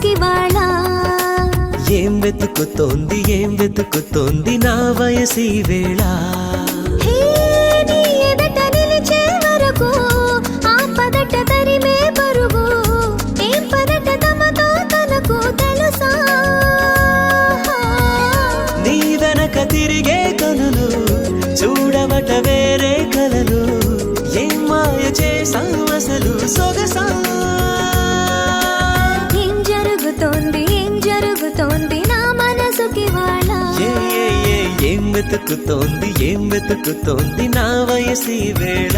మనసుకివాళ ఏం వెతుకుతోంది నా వయసి వేళ నీ ఎదట నిలిచే వరకు ఆ పదట తరిమే పరుగు ఏం పదట తమతో తనకు తెలుసా నీ వెనక తిరిగే కనులు చూడవట వేరే కలలు ఏం మాయ చేసావు అసలు సొగసా ఏం జరుగుతోంది నా మనసుకివాళ ఏం వెతుకుతోంది నా వయసి వేళ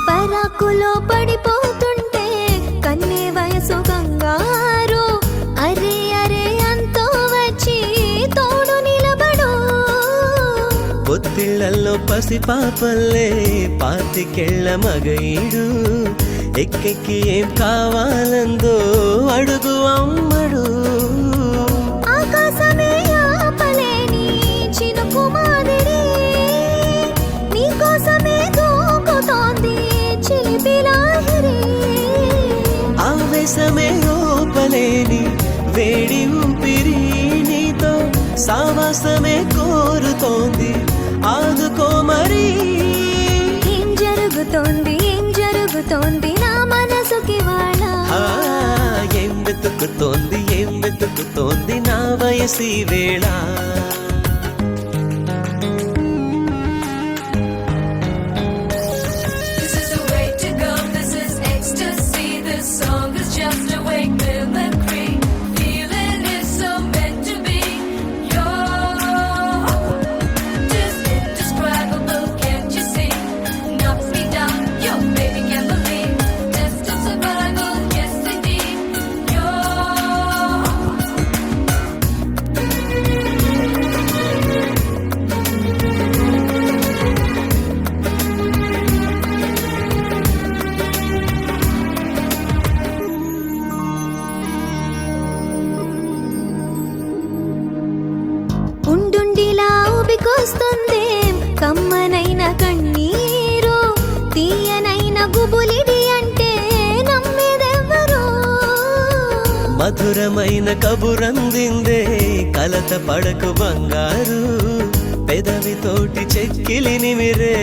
పరాకులో పడిపోతుంటే కన్నే వయసు గంగారు అరే అరే అంతో వచ్చి తోడు నిలబడు పొత్తిళ్లలో పసిపాపల్లే పాతికెళ్ళ మగయిడు ఎక్కెక్కి ఏం కావాలందో అడుగు అమ్మడు ఆకాశమే ఆపలేని చినుకు మాదిరి నీకోసమే దూకుతోంది చిలిపిలాహిరి ఆవేశమే ఓపలేని వేడి ఊపిరి నీతో సావాసమే కోరుతోంది ఆదుకో మరి ఏం జరుగుతోంది నా మనసుకివాళ ఏం వెతుకుతోంది నా వయసి వేళ ఉండుండిలా ఉబికొస్తుంది కమ్మనైన కన్నీరు తీయనైన గుబులిడి అంటే నమ్మేదెవ్వరు మధురమైన కబురందిందే కలత పడకు బంగారు పెదవితోటి చెక్కిలి నిమిరే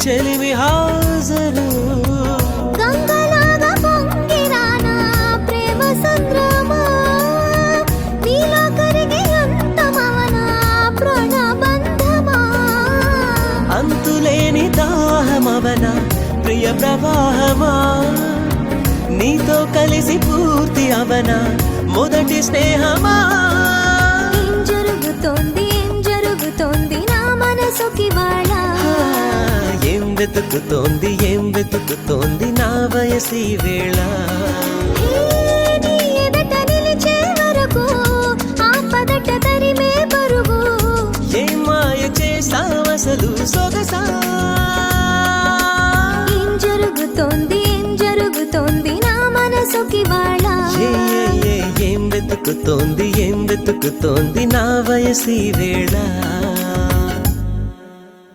చెలిమి హాజరు గంగలాగా పొంగిరానా ప్రేమ సంద్రమా నీలో కరిగి అంతమవనా ప్రాణబంధమా అంతులేని దాహమవన ప్రియ ప్రవాహమా నీతో కలిసి పూర్తి అవన మొదటి స్నేహమా ఏం జరుగుతోంది నా మనసుకివాళ ఏం వెతుకుతోంది నా వయసి వేళ నీ ఎదట నిలిచే వరకు ఆ పదట తరిమే పరుగు ఏం మాయ చేసావసలు సొగసా ఏం జరుగుతోంది నా మనసుకివాళ ఏం వెతుకుతోంది నా వయసి వేళ